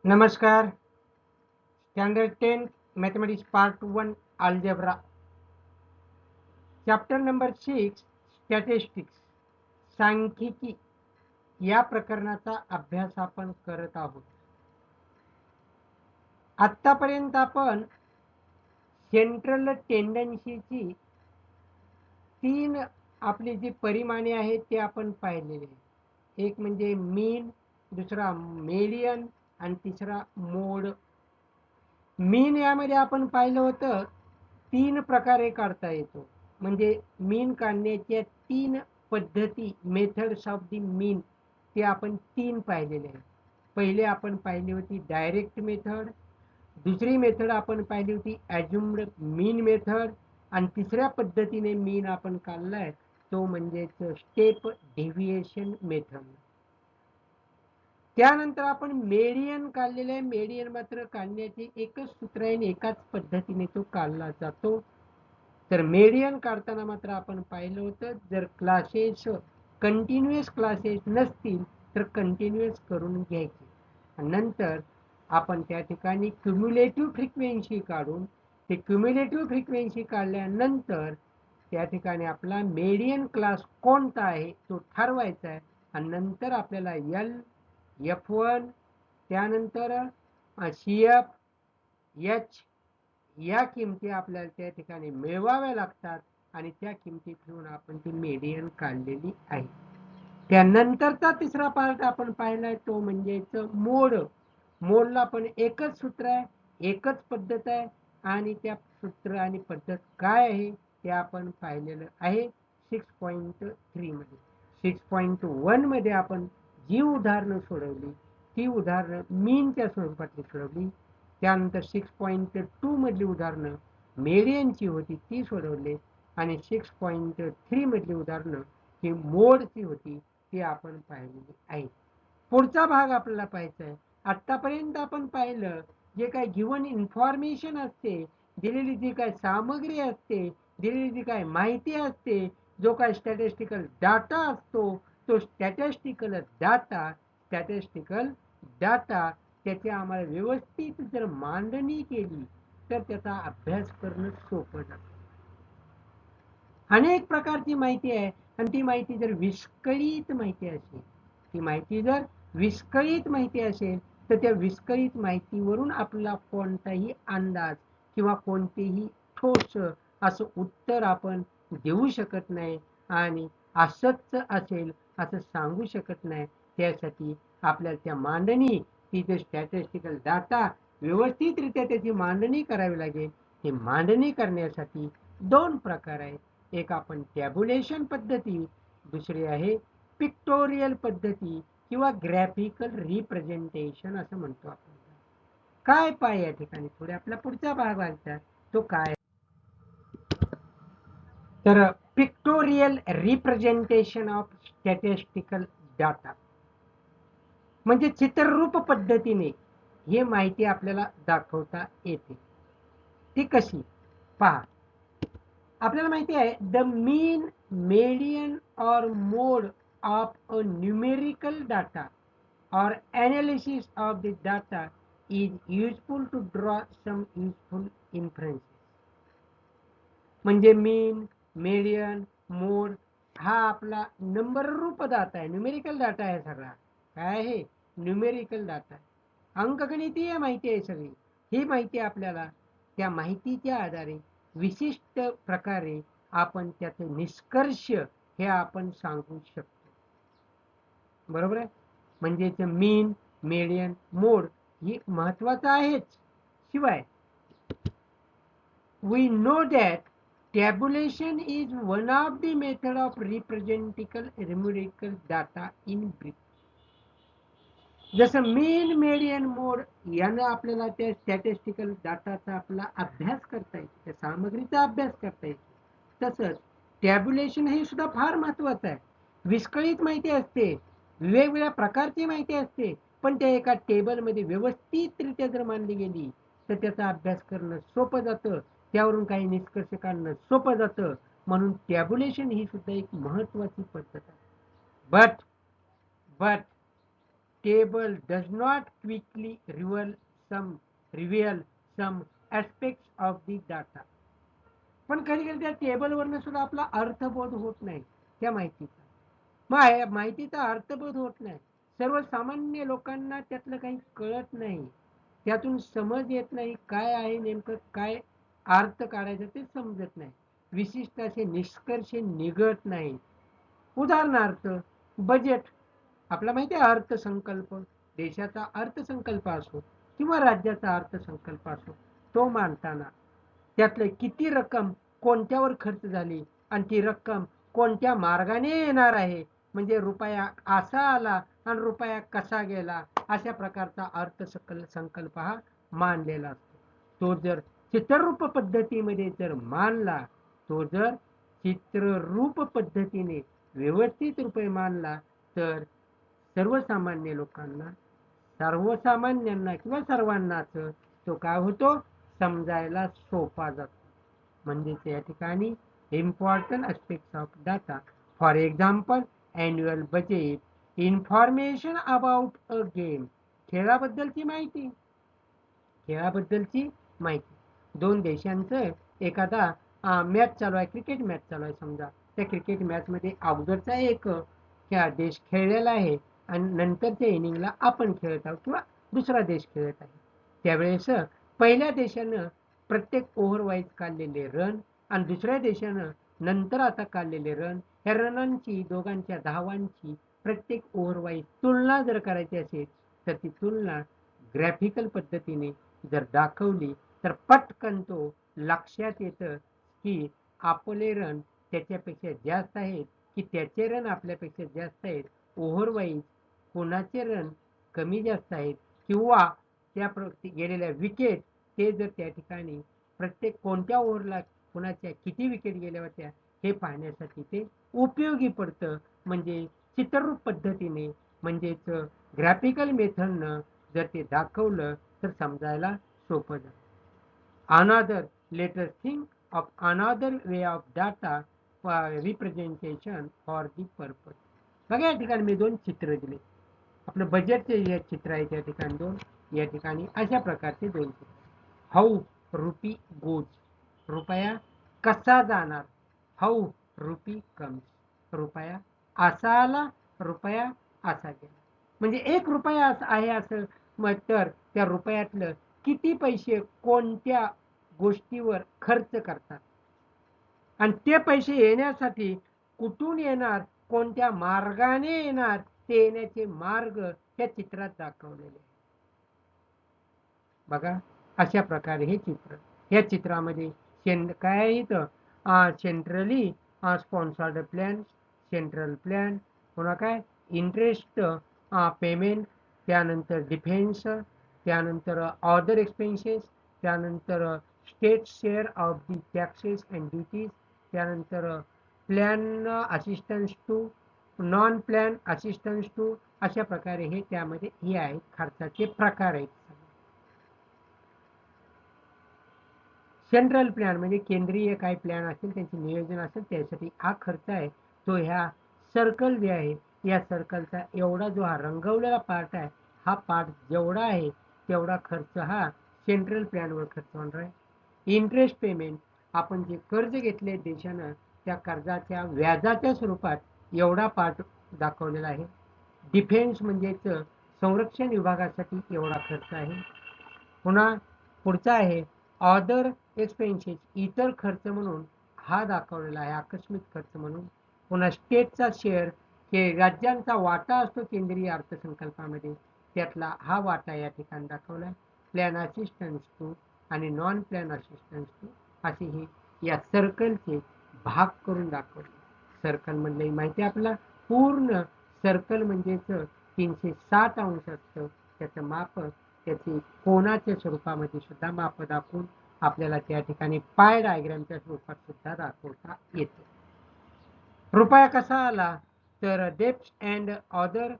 नमस्कार. Standard 10 mathematics part 1 algebra chapter number 6 statistics सांख्यिकी या प्रकरणाचा अभ्यास आपण करत आहोत. आतापर्यंत आपण सेंट्रल टेंडन्सीची 3 आपली जी परिमाणे आहेत ते आपण पाहिलेले. एक म्हणजे मीन, दुसरा मीडियन आणि तिसरा मोड. मीन यामध्ये आपण पाहिलं होतं 3 प्रकारे काढता येतो. म्हणजे मीन काढण्याच्या 3 पद्धती, मेथड्स ऑफ द मीन, ते आपण 3 पाहिलेले आहेत. पहिले आपण पाहिली होती डायरेक्ट मेथड, दुसरी मेथड आपण पाहिली होती ॲज्युम्ड मीन मेथड, आणि तिसऱ्या पद्धतीने मीन आपण काढलाय तो म्हणजेच स्टेप डेव्हिएशन मेथड. त्यानंतर आपण मेडियन काढलेलं आहे. मेडियन मात्र काढण्याचे एकच सूत्र आहे आणि एकाच पद्धतीने तो काढला जातो. तर मेडियन काढताना मात्र आपण पाहिलं होतं, जर क्लासेस कंटिन्युअस क्लासेस नसतील तर कंटिन्युअस करून घ्यायचे. नंतर आपण त्या ठिकाणी क्युम्युलेटिव्ह फ्रिक्वेन्सी काढून ते क्युम्युलेटिव्ह फ्रिक्वेन्सी काढल्यानंतर त्या ठिकाणी आपला मेडियन क्लास कोणता आहे तो ठरवायचा आहे. आणि नंतर आपल्याला F1 त्यानंतर CF, H या किमती आपल्याला त्या ठिकाणी मिळवाव्या लागतात आणि त्या किमती ठेवून आपण ती मेडियन काढलेली आहे. त्यानंतरचा तिसरा पार्ट आपण पाहिलाय तो म्हणजेच मोड. मोडला पण एकच सूत्र आहे, एकच पद्धत आहे आणि त्या सूत्र आणि पद्धत काय आहे ते आपण पाहिलेलं आहे 6.3 मध्ये. 6.1 मध्ये आपण जी उदाहरणं सोडवली ती उदाहरणं मीनच्या स्वरूपातली सोडवली. त्यानंतर 6.2 मधली उदाहरणं मेडियनची होती ती सोडवली आणि 6.3 मधली उदाहरणं ही मोडची होती ती आपण पाहिलेली आहे. पुढचा भाग आपल्याला पाहायचा आहे. आतापर्यंत आपण पाहिलं जे काय गिवन इन्फॉर्मेशन असते, दिलेली जी काय सामग्री असते, दिलेली जी काय माहिती असते, जो काय स्टॅटिस्टिकल डाटा असतो, तो स्टॅटिस्टिकल डाटा त्याची आम्हाला व्यवस्थित जर मांडणी केली तर त्याचा अभ्यास करणं सोपं जातं. अनेक प्रकारची माहिती आहे आणि ती माहिती जर विस्कळीत माहिती असेल, ती माहिती जर विस्कळीत माहिती असेल तर त्या विस्कळीत माहितीवरून आपला कोणताही अंदाज किंवा कोणतेही ठोस असं उत्तर आपण देऊ शकत नाही आणि असंच असेल असं सांगू शकत नाही. त्यासाठी आपल्याला त्या मांडणी, ती जे स्टॅटिस्टिकल डाटा व्यवस्थितरित्या त्याची मांडणी करावी लागेल. ही मांडणी करण्यासाठी 2 प्रकार आहेत. एक आपण टॅब्युलेशन पद्धती, दुसरी आहे पिक्टोरियल पद्धती किंवा ग्राफिकल रिप्रेझेंटेशन असं म्हणतो आपण. काय पाय या ठिकाणी थोडे आपला पुढचा भाग वाचतात तो काय. तर pictorial representation of statistical data म्हणजे चित्ररूप पद्धतीने हे माहिती आपल्याला दाखवता येते. ती कशी पहा. आपल्याला माहिती आहे द मीन, मेडियन और mode of a numerical data or analysis of the data is useful to draw some useful inferences. म्हणजे मीन, मेडियन, मोड हा आपला नंबर रूप डाटा आहे, न्यूमेरिकल डाटा आहे सगळा. काय आहे? Numerical data. अंकगणितीय माहिती आहे सगळी. ही माहिती आपल्याला त्या माहितीच्या आधारे विशिष्ट प्रकारे आपण त्याचे निष्कर्ष हे आपण सांगू शकतो. बरोबर आहे? म्हणजेच मीन, मेडियन, मोड ही महत्वाचं आहेच. शिवाय we know that tabulation is one of the method of representing numerical data in brief. जसं मीन, मेडियन, मोड यानं आपल्याला त्या स्टॅटिस्टिकल डाटाचा आपला अभ्यास करता येईल, त्या सामग्रीचा अभ्यास करता येईल. तसंच टॅब्युलेशन हे सुद्धा फार महत्वाचं आहे. विस्कळीत माहिती असते, वेगवेगळ्या प्रकारची माहिती असते, पण त्या एका टेबलमध्ये व्यवस्थितरित्या जर मांडली गेली तर त्याचा अभ्यास करणं सोपं जातं, त्यावरून काही निष्कर्ष काढणं सोपं जातं. म्हणून टॅब्युलेशन ही सुद्धा एक महत्वाची पद्धत आहे. But table does not quickly reveal some aspects of the data. पण कधी कधी त्या टेबलवरनं सुद्धा आपला अर्थबोध होत नाही त्या माहितीचा. मग माहितीचा अर्थबोध होत नाही. सर्वसामान्य लोकांना त्यातलं काही कळत नाही. त्यातून समज येत नाही काय आहे नेमकं, काय अर्थ काढायचा ते समजत नाही. विशिष्ट असे निष्कर्ष निघत नाही. उदाहरणार्थ बजेट. आपला माहिती आहे अर्थसंकल्प, देशाचा अर्थसंकल्प असो किंवा राज्याचा अर्थसंकल्प असो, तो मांडताना त्यातले किती रक्कम कोणत्यावर खर्च झाली आणि ती रक्कम कोणत्या मार्गाने येणार आहे, म्हणजे रुपया असा आला आणि रुपया कसा गेला, अशा प्रकारचा अर्थसंकल्प हा मांडलेला असतो. तो जर चित्ररूप पद्धतीमध्ये जर मांडला, तो जर चित्ररूप पद्धतीने व्यवस्थित रूपे मांडला, तर सर्वसामान्य लोकांना, सर्वसामान्यांना किंवा सर्वांनाच तो काय होतो, समजायला सोपा जातो. म्हणजे या ठिकाणी important aspects of data, for example annual budget, information about a game, खेळाबद्दलची माहिती, खेळाबद्दलची माहिती. दोन देशांचं एखादा मॅच चालू आहे, क्रिकेट मॅच चालू आहे समजा. त्या क्रिकेट मॅचमध्ये अगोदरचा एक देश खेळलेला आहे आणि नंतरच्या इनिंगला आपण खेळत आहोत किंवा दुसरा देश खेळत आहे. त्यावेळेस पहिल्या देशानं प्रत्येक ओव्हर वाईज काढलेले रन आणि दुसऱ्या देशानं नंतर आता काढलेले रन, ह्या रनांची, दोघांच्या धावांची प्रत्येक ओव्हर वाईज तुलना जर करायची असेल, तर ती तुलना ग्राफिकल पद्धतीने जर दाखवली तर पटकन तो लक्षात येतं की आपले रन त्याच्यापेक्षा जास्त आहेत की त्याचे रन आपल्यापेक्षा जास्त आहेत, ओव्हर वाईज कोणाचे रन कमी जास्त आहेत, किंवा त्या गेलेल्या विकेट ते जर त्या ठिकाणी प्रत्येक कोणत्या ओव्हरला कोणाच्या किती विकेट गेल्या होत्या हे पाहण्यासाठी ते उपयोगी पडतं. म्हणजे चित्ररूप पद्धतीने, म्हणजेच ग्राफिकल मेथडनं जर ते दाखवलं तर समजायला सोपं जातं. Another letter think of another way of data representation for the purpose. बघा या ठिकाणी मी दोन चित्र दिले. आपलं बजेटचे जे चित्र आहे त्या ठिकाणी दोन, या ठिकाणी अशा प्रकारचे दोन चित्र. हाऊ रुपी गोज, रुपया कसा जाणार. हाऊ रुपी कम्स, रुपया असा आला, रुपया असा गेला. म्हणजे एक रुपया आहे असं मग तर त्या रुपयातलं किती पैसे कोणत्या गोष्टीवर खर्च करतात आणि ते पैसे येण्यासाठी कुठून येणार, कोणत्या मार्गाने येणार, ते येण्याचे मार्ग त्या चित्रात दाखवलेले. बघा अशा प्रकारे हे चित्र, या चित्रामध्ये काय इथं centrally sponsored plan, central plan, पुन्हा काय इंटरेस्ट पेमेंट, त्यानंतर डिफेन्स, त्यानंतर अदर एक्सपेन्सेस, त्यानंतर state share of the taxes and duties, त्यानंतर plan assistance to, non plan assistance to, अशा प्रकारे हे त्यामध्ये हे आहेत खर्चाचे प्रकार आहेत. सेंट्रल प्लॅन म्हणजे केंद्रीय काय प्लॅन असेल त्यांचे नियोजन असेल त्यासाठी हा खर्च आहे, तो ह्या सर्कल जे आहे या सर्कलचा एवढा जो हा रंगवलेला पार्ट आहे, हा पार्ट जेवढा आहे तेवढा खर्च हा सेंट्रल प्लॅनवर खर्च होणार आहे. इंटरेस्ट पेमेंट, आपण जे कर्ज घेतले देशानं त्या कर्जाच्या व्याजाच्या स्वरूपात एवढा पार्ट दाखवलेला आहे. डिफेन्स म्हणजेच संरक्षण विभागासाठी एवढा खर्च आहे. पुन्हा पुढचा आहे अदर एक्सपेन्सेस, इतर खर्च म्हणून हा दाखवलेला आहे आकस्मिक खर्च म्हणून. पुन्हा स्टेटचा शेअर, हे राज्यांचा वाटा असतो केंद्रीय अर्थसंकल्पामध्ये, त्यातला हा वाटा या ठिकाणी दाखवला. प्लॅन असिस्टन्स टू आणि नॉन प्लॅन असिस्टन्स टू असे हे या सर्कलचे भाग करून दाखवले. सर्कल म्हणले माहिती आपला पूर्ण सर्कल म्हणजेच 360 अंश असतं त्याचं माप, त्याची कोणाच्या स्वरूपामध्ये सुद्धा माप दाखवून आपल्याला त्या ठिकाणी पाय डायग्रामच्या स्वरूपात सुद्धा दाखवता येते. रुपया कसा आला तर डेप्ट अँड अदर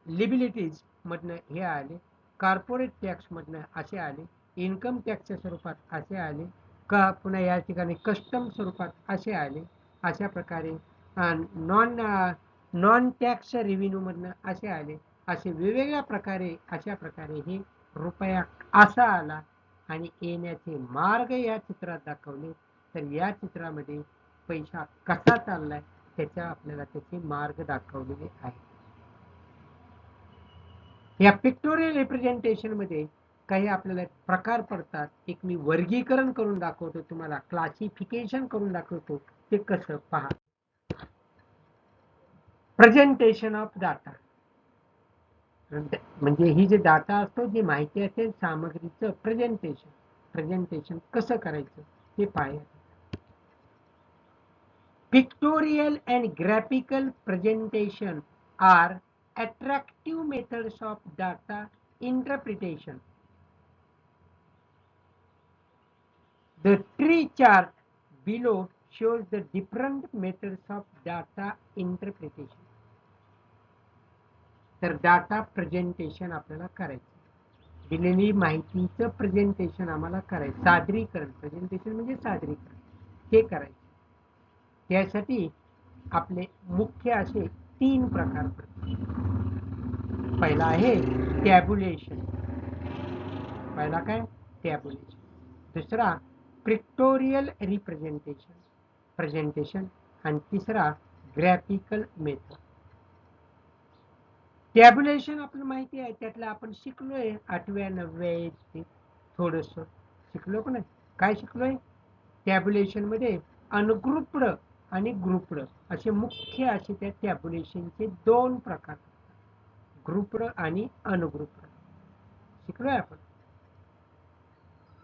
लिबिलिटीज मधनं हे आले, कॉर्पोरेट टॅक्स मधनं असे आले, इन्कम टॅक्सच्या स्वरूपात असे आले, का पुन्हा या ठिकाणी कस्टम स्वरूपात असे आले. अशा प्रकारे नॉन टॅक्स रेव्हेन्यू मधनं असे आले. असे वेगवेगळ्या प्रकारे अशा प्रकारे हे रुपया असा आला आणि येण्याचे मार्ग या चित्रात दाखवले. तर या चित्रामध्ये पैसा कसा चाललाय त्याच्या आपल्याला त्याचे मार्ग दाखवलेले आहेत. या पिक्टोरियल रिप्रेझेंटेशन मध्ये काही आपल्याला प्रकार पडतात. एक मी वर्गीकरण करून दाखवतो तुम्हाला, क्लासिफिकेशन करून दाखवतो ते कसं पहा. प्रेझेंटेशन ऑफ डाटा म्हणजे ही जे डाटा असतो, जी माहिती असेल सामग्रीचं प्रेझेंटेशन कसं करायचं ते पाहायचं. Pictorial and graphical presentation are attractive methods of data interpretation. The tree chart below shows the different methods of data interpretation. तर डाटा प्रेझेंटेशन आपल्याला करायचं, दिलेली माहितीचं प्रेझेंटेशन आम्हाला करायचं, सादरीकरण, प्रेझेंटेशन म्हणजे सादरीकरण, हे करायचं. त्यासाठी आपले मुख्य असे 3 प्रकार पडतात. पहिला आहे टॅब्युलेशन. पहिला काय? टॅब्युलेशन. दुसरा पिक्टोरियल प्रेझेंटेशन आणि तिसरा ग्राफिकल मेथड. टॅब्युलेशन आपल्याला माहिती आहे, त्यातलं आपण शिकलोय 8व्या 9व्या थोडस शिकलो का नाही? काय शिकलोय? टॅब्युलेशन मध्ये अनग्रुप्ड आणि ग्रुप्ड असे मुख्य असे त्या टॅब्युलेशनचे 2 प्रकार, ग्रुप्ड आणि अनग्रुप्ड. शिकलोय आपण,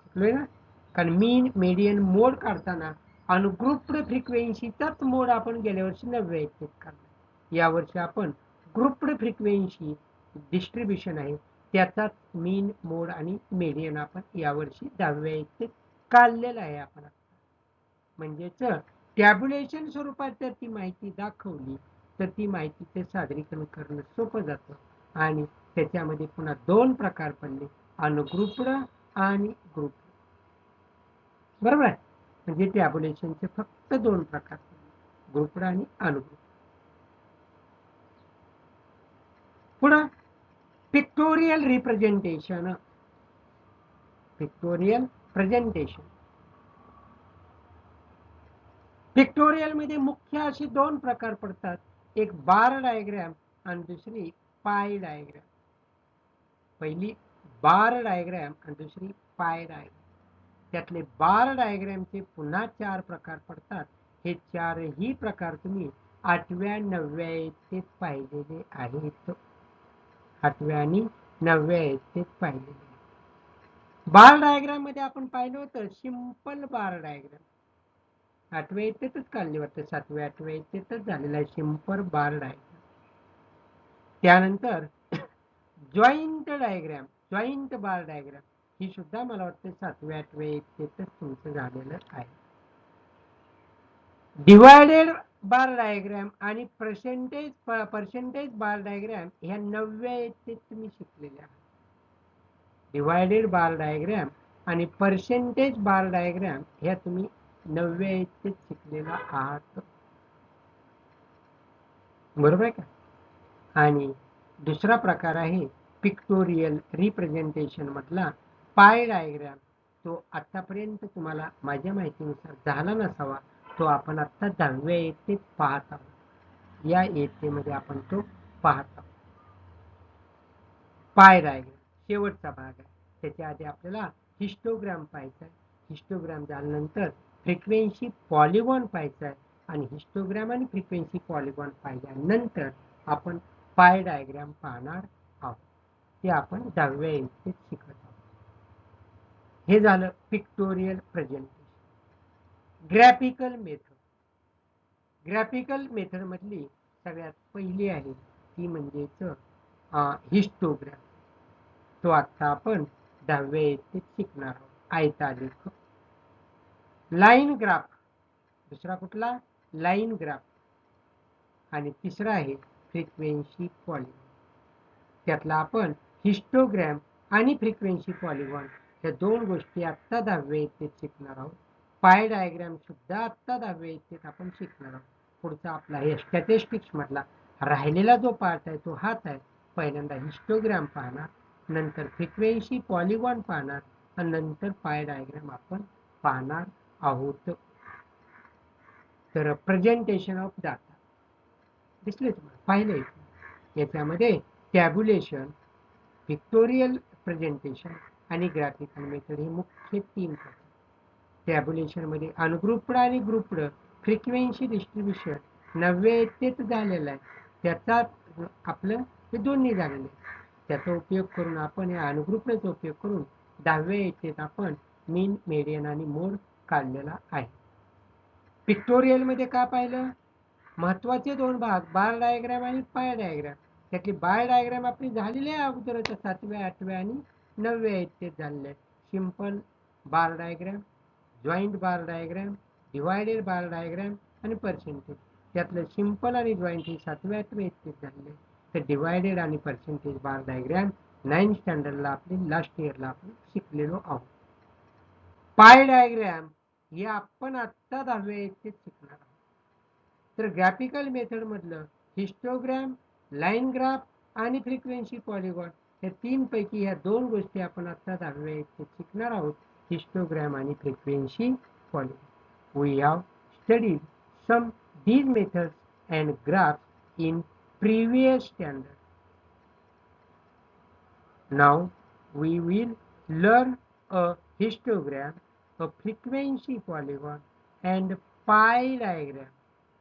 शिकलोय ना? कारण मीन मेडियन मोड काढताना अनग्रुप्ड फ्रिक्वेन्सीचाच मोड आपण गेल्या वर्षी 9व्या काढला. यावर्षी आपण ग्रुप्ड फ्रिक्वेन्सी डिस्ट्रीब्युशन आहे त्याचाच मीन मोड आणि मेडियन आपण यावर्षी 10व्या काढलेला आहे आपण. म्हणजेच टॅब्युलेशन स्वरूपात जर ती माहिती दाखवली तर ती माहितीचे सादरीकरण करणं सोपं जातं. आणि त्याच्यामध्ये पुन्हा 2 प्रकार पडले, अनग्रुप्ड आणि ग्रुप. बरोबर आहे? म्हणजे टॅब्युलेशनचे फक्त 2 प्रकार, ग्रुप्ड आणि अनग्रुप्ड. पुढं pictorial representation. Pictorial presentation, pictorial मध्ये मुख्य असे 2 प्रकार पडतात, एक बार डायग्राम आणि दुसरी पाय डायग्राम. पहिली बार डायग्राम आणि दुसरी पाय डायग्राम. त्यातले बार डायग्रामचे पुन्हा 4 प्रकार पडतात. हे 4ही प्रकार तुम्ही 8व्या 9व्या पाहिलेले आहेत. 8व्या आणि 9व्या पाहिलेले. बार डायग्राम मध्ये आपण पाहिलं होतं सिंपल बार डायग्राम, 8व्या काढली वाटतं, 7व्या 8व्या झालेला आहे सिंपल बार डायग्राम. त्यानंतर जॉईंट डायग्राम, जॉईंट बार डायग्राम ही सुद्धा मला वाटतं 7व्या 8व्या तुमचं झालेलं आहे. डिवायडेड बार डायग्राम आणि पर्सेंटेज बार डायग्राम ह्या 9व्या तुम्ही शिकलेले आहात. डिवायडेड बार डायग्राम आणि पर्सेंटेज बार डायग्राम ह्या तुम्ही 9व्या शिकलेला आहात. बरोबर आहे का? आणि दुसरा प्रकार आहे पिक्टोरियल रिप्रेझेंटेशन मधला पाय डायग्राम. तो आतापर्यंत तुम्हाला माझ्या माहितीनुसार झाला नसावा, तो आपण आता 10व्या पाहत आहोत. या मध्ये आपण तो पाहत आहोत. पाय डायग्राम शेवटचा भाग आहे. त्याच्या आधी आपल्याला हिस्टोग्राम पाहायचा आहे. हिस्टोग्राम झाल्यानंतर फ्रिक्वेन्सी पॉलिगॉन पाहायचा आहे आणि हिस्टोग्राम आणि फ्रिक्वेन्सी पॉलिगॉन पाहिल्यानंतर आपण पाय डायग्राम पाहणार आहोत. ते आपण 10व्या शिकत आहोत. हे झालं pictorial presentation. Graphical method. Graphical method मधली सगळ्यात पहिली आहे ती म्हणजेच हिस्टोग्राम. तो आता आपण 10व्या शिकणार आहोत. आयतालेख. लाईन ग्राफ, दुसरा कुठला? Line graph. आणि तिसरा आहे फ्रिक्वेन्सी पॉलिगॉन. त्यातला आपण हिस्टोग्राम आणि फ्रिक्वेन्सी पॉलिगॉन या 2 गोष्टी आता 10व्या शिकणार आहोत. पाय डायग्राम सुद्धा आता 10व्या आपण शिकणार आहोत. पुढचा आपला हे स्टॅटिस्टिक्स मधला राहिलेला जो पार्ट आहे तो हाच आहे. पहिल्यांदा हिस्टोग्राम पाहणार, नंतर फ्रिक्वेन्सी पॉलिगॉन पाहणार आणि नंतर पाय डायग्राम आपण पाहणार आहोत. तर प्रेझेंटेशन ऑफ डाटा दिसले तुम्हाला, पाहिले. याच्यामध्ये टॅब्युलेशन, पिक्टोरियल प्रेझेंटेशन आणि ग्राफिकल मेथड हे मुख्य 3 प्रकार. टॅब्युलेशन मध्ये अनग्रुप्ड आणि ग्रुप्ड फ्रिक्वेन्सी डिस्ट्रीब्युशन 90 झालेलं आहे, त्याचा आपलं हे दोन्ही झालेलं आहे. त्याचा उपयोग करून आपण या अनग्रुप्डचा उपयोग करून 10 आपण मीन, मेडियन आणि मोड काढलेला आहे. पिक्टोरियल मध्ये का पाहिलं, महत्वाचे 2 भाग, बार डायग्राम आणि पाय डायग्राम. त्यातली बार डायग्राम आपली झालेली आहे अगोदरच 7व्या, 8व्या आणि 9व्या झालेले आहे. सिंपल बार डायग्राम, जॉईंट बार डायग्राम, डिवायडेड बार डायग्राम आणि पर्सेंटेज. त्यातलं सिंपल आणि जॉईंट हे 7व्या, 8व्या झालेले. तर डिवायडेड आणि पर्सेंटेज बार डायग्राम 9th स्टँडर्डला आपली लास्ट इयरला आपण शिकलेलो आहोत. पाय डायग्राम हे आपण आत्ता 10व्या शिकणार आहोत. तर ग्राफिकल मेथड मधलं हिस्टोग्राम, लाईन ग्राफ आणि फ्रिक्वेन्सी पॉलिगॉन या 3 पैकी ह्या 2 गोष्टी आपण आता 10व्या शिकणार आहोत, हिस्टोग्राम आणि frequency polygon. We have studied some these methods and graphs in previous standard. Now we will learn a histogram, a frequency polygon and pie diagram.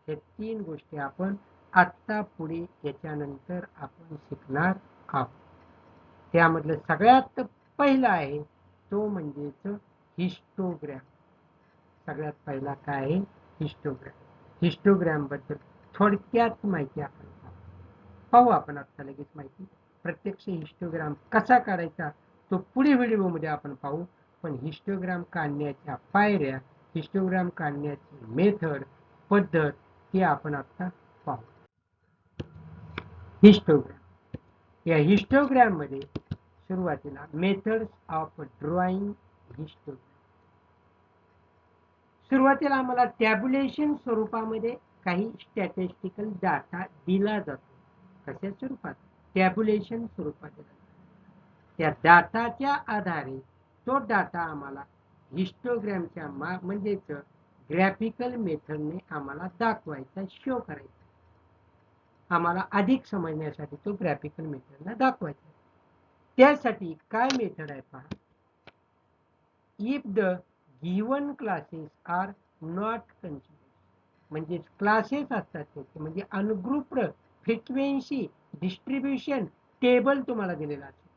हे 3 गोष्टी आपण आता पुढे याच्यानंतर आपण शिकणार आहोत. त्यामधलं सगळ्यात पहिला आहे तो म्हणजेच हिस्टोग्राम. सगळ्यात पहिला काय आहे, हिस्टोग्राम. हिस्टोग्राम बद्दल थोडक्यात माहिती आपण पाहू. आपण आता लगेच माहिती. प्रत्यक्ष हिस्टोग्राम कसा काढायचा तो पुढे व्हिडिओमध्ये आपण पाहू. पण हिस्टोग्राम काढण्याच्या पायऱ्या, हिस्टोग्राम काढण्याची मेथड, पद्धत हे आपण आता पाहू. हिस्टोग्राम. या हिस्टोग्राम मध्ये सुरुवातीला मेथड्स ऑफ ड्रॉइंग हिस्टोग्राम. सुरुवातीला आम्हाला टॅब्युलेशन स्वरूपामध्ये काही स्टॅटिस्टिकल डाटा दिला जातो. कशा स्वरूपात? टॅब्युलेशन स्वरूपात. त्या डाटाच्या आधारे तो डाटा आम्हाला हिस्टोग्रामच्या म्हणजेच ग्राफिकल मेथडने आम्हाला दाखवायचा, शो करायचा. आम्हाला अधिक समजण्यासाठी तो ग्राफिकल मेथडला दाखवायचा. त्यासाठी काय मेथड आहे पहा. If the given classes are not continuous, म्हणजे क्लासेस असतात त्याचे, म्हणजे अनग्रुप्ड फ्रिक्वेन्सी डिस्ट्रीब्युशन टेबल तुम्हाला दिलेला असेल.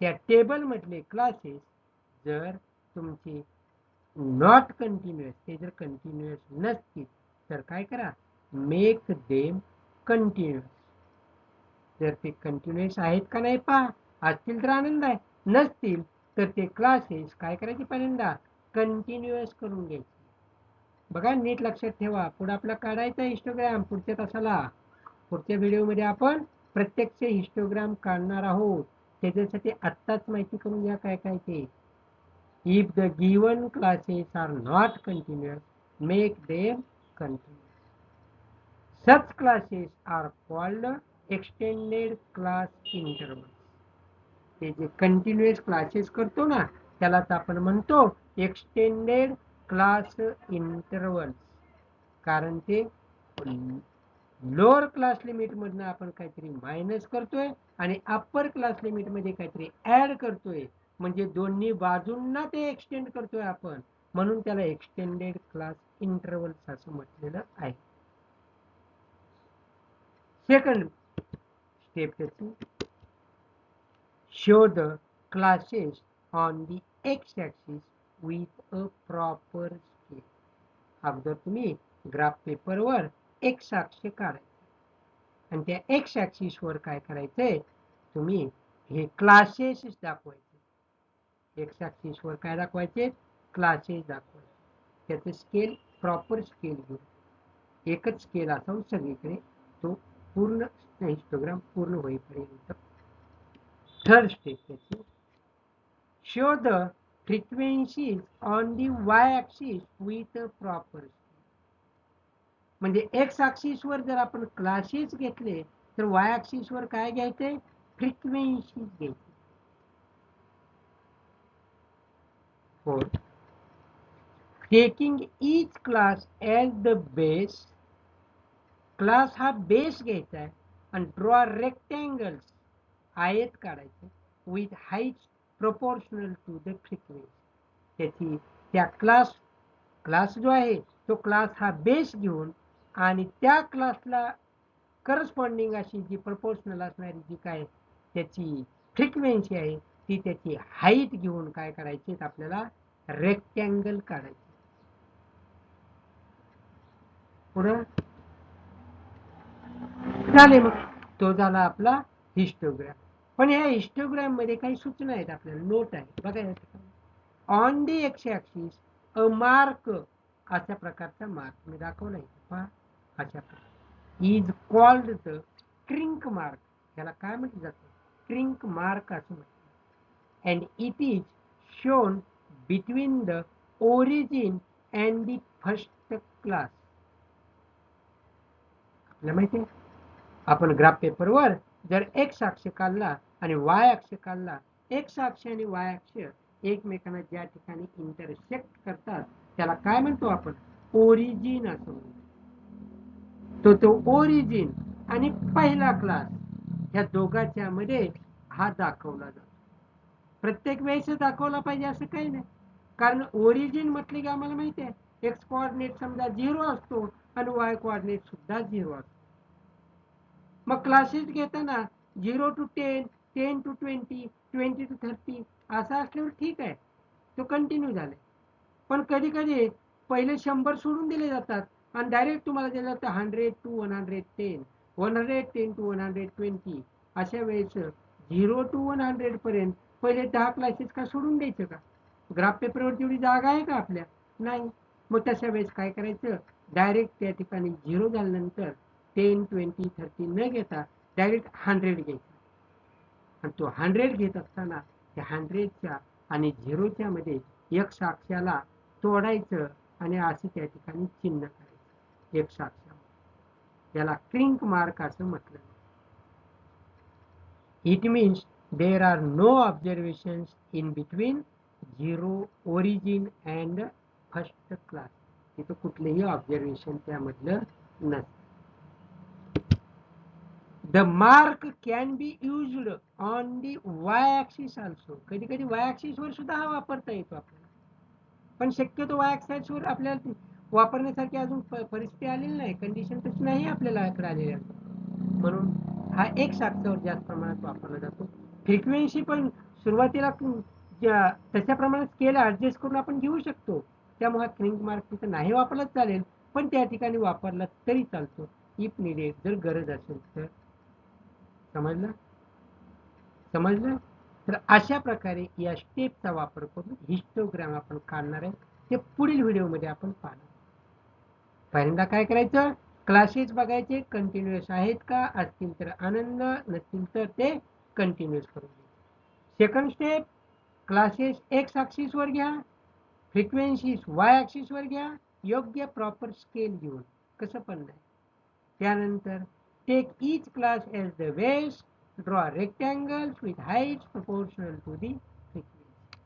त्या टेबल मधले क्लासेस जर तुमचे नॉट कंटिन्युअस, ते जर कंटिन्युअस नसतील तर काय करा, मेक देम कंटिन्युअस. जर ते कंटिन्युअस आहेत का नाही पहा. असतील तर आनंद आहे, नसतील तर ते क्लासेस काय करायचे, पहिल्यांदा कंटिन्युअस करून घ्यायचे. बघा नीट लक्षात ठेवा. पुढे आपला काढायचा हिस्टोग्राम पुढच्या तासाला. पुढच्या व्हिडिओमध्ये आपण प्रत्यक्ष हिस्टोग्राम काढणार आहोत. त्याच्यासाठी आत्ताच माहिती करून घ्या काय काय ते. If the given classes are not continuous, make them continuous. Such classes are called extended class intervals. ते जे कंटिन्युअस क्लासेस करतो ना त्यालाच आपण म्हणतो एक्सटेंडेड क्लास इंटरवल्स. कारण ते लोअर क्लास लिमिट मधनं आपण काहीतरी मायनस करतोय आणि अप्पर क्लास लिमिट मध्ये काहीतरी ऍड करतोय, म्हणजे दोन्ही बाजूंना ते एक्सटेंड करतोय आपण, म्हणून त्याला एक्सटेंडेड क्लास इंटरवल्स असं म्हटलेलं आहे. सेकंड स्टेप त्याची, show the classes on the x-axis with a proper scale. अगोदर तुम्ही ग्राफ पेपरवर एक्स अक्ष काढायचे आणि त्या एक्स ऍक्सिस वर काय करायचंय, तुम्ही हे क्लासेस दाखवायचे. एक्स ऍक्सिस वर काय दाखवायचे, क्लासेस दाखवायचे. त्याचे स्केल प्रॉपर स्केल घेऊन, एकच स्केल असावं सगळीकडे, तो पूर्ण हिस्टोग्राम पूर्ण होईपर्यंत. थर्ड स्टेप त्याची, show the frequencies on the Y axis with a proper scale. म्हणजे एक्स ऍक्सिस वर जर आपण क्लासेस घेतले तर वाय ऍक्सिस वर काय घ्यायचे, फ्रिक्वेन्सी घ्यायची. For, taking each class as the base, class हा बेस घ्यायचा आहे आणि ड्रॉ रेक्टँगल्स, आयत काढायचे with height proportional to the frequency. त्याची त्या क्लास जो आहे तो क्लास हा बेस घेऊन आणि त्या क्लासला करस्पॉन्डिंग अशी जी प्रपोर्शनल असणारी जी काय त्याची फ्रिक्वेन्सी आहे ती त्याची हाईट घेऊन काय करायची, आपल्याला रेक्टँगल काढायचे. पुढं झाले. मग तो झाला आपला हिस्टोग्राम. पण या हिस्टोग्राम मध्ये काही सूचना आहेत, आपल्याला नोट आहे बघा. या ठिकाणी on the x axis a mark, अशा प्रकारचा मार्क मी दाखवलाय पहा. अशा प्रकार is called the Crick mark. याला काय म्हटलं जातं? क्रिंक मार्क असं म्हणतात. And it is shown between the origin and the first class. आपल्याला माहिती आहे, आपण ग्राफ पेपरवर जर एक्स अक्ष काढला आणि वाय अक्ष काढला, एक्स अक्ष आणि वाय अक्ष एकमेकांना ज्या ठिकाणी इंटरसेक्ट करतात त्याला काय म्हणतो आपण? ओरिजिन असं म्हणतो. तो ओरिजिन आणि पहिला क्लास ह्या दोघांच्या मध्ये हा दाखवला जातो. प्रत्येक वेळेस दाखवला पाहिजे असं काही नाही, कारण ओरिजिन म्हटले की आम्हाला माहिती आहे एक्स कोऑर्डिनेट समजा 0 असतो आणि वाय कोऑर्डिनेट सुद्धा 0 असतो. मग क्लासेस घेताना 0 to 10, 10 to 20, 20 to 30 असं असल्यावर ठीक आहे, तो कंटिन्यू झालाय. पण कधी कधी पहिले 100 सोडून दिले जातात आणि डायरेक्ट तुम्हाला दिलं जातं 100 to 110, 110 to 120. अशा वेळेस 0 to 100 पर्यंत पहिले 10 क्लासेस का सोडून द्यायचं का? ग्राफ पेपरवर तेवढी जागा आहे का आपल्या? नाही. मग तशा वेळेस काय करायचं, डायरेक्ट त्या ठिकाणी 0 झाल्यानंतर 10, 20, 30 न घेता डायरेक्ट 100 घ्यायचा. आणि तो 100 घेत असताना त्या 100च्या आणि 0च्या मध्ये एक्स अक्षाला तोडायचं आणि असे त्या ठिकाणी चिन्ह करायचं एक्स अक्षावर. याला क्रिंक मार्क असं म्हटलं. It means there are no observations in between 0 origin and first class. तिथं कुठलेही ऑब्झर्वेशन त्यामधलं नसतं. The mark can be used on the y-axis also. कधी कधी y-axis वर सुद्धा हा वापरता येतो आपल्याला, पण शक्यतो y-axis वर आपल्याला वापरण्यासारखी अजून परिस्थिती आलेली नाही, कंडिशन तशी नाही आपल्याला आलेली. म्हणून हा एक्स अक्षावर जास्त प्रमाणात वापरला जातो. फ्रिक्वेन्सी पण सुरुवातीला तशा प्रमाणात स्केल ऍडजस्ट करून आपण घेऊ शकतो, त्यामुळे क्रिंक मार्क तिथं नाही वापरला चालेल, पण त्या ठिकाणी वापरला तरी चालतो इफ निडेड, जर गरज असेल तर. समजलं? समजलं? तर अशा प्रकारे या स्टेपचा वापर करून हिस्टोग्राम आपण काढणार आहे. ते पुढील व्हिडिओमध्ये आपण पाहणार. पहिल्यांदा काय करायचं, क्लासेस बघायचे कंटिन्युअस आहेत का, असतील तर आनंद, नसतील तर ते कंटिन्युअस करून घ्यायचे. Second step, classes x axis वर घ्या, फ्रिक्वेन्सीज वाय ॲक्सिस वर घ्या, योग्य प्रॉपर स्केल घेऊन, कसं पण नाही. त्यानंतर take each class as the base, draw rectangles with heights proportional to the frequency.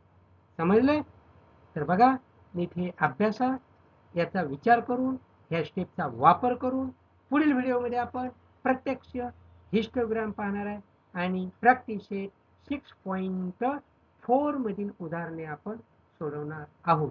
समजले? तर बघा, नीट हे अभ्यासा, याचा विचार करून, ह्या स्टेपचा वापर करून पुढील व्हिडिओमध्ये आपण प्रत्यक्ष हिस्टोग्राम पाहणार आहे आणि प्रॅक्टिस 6.4 मधील उदाहरणे आपण सोडवणार आहोत.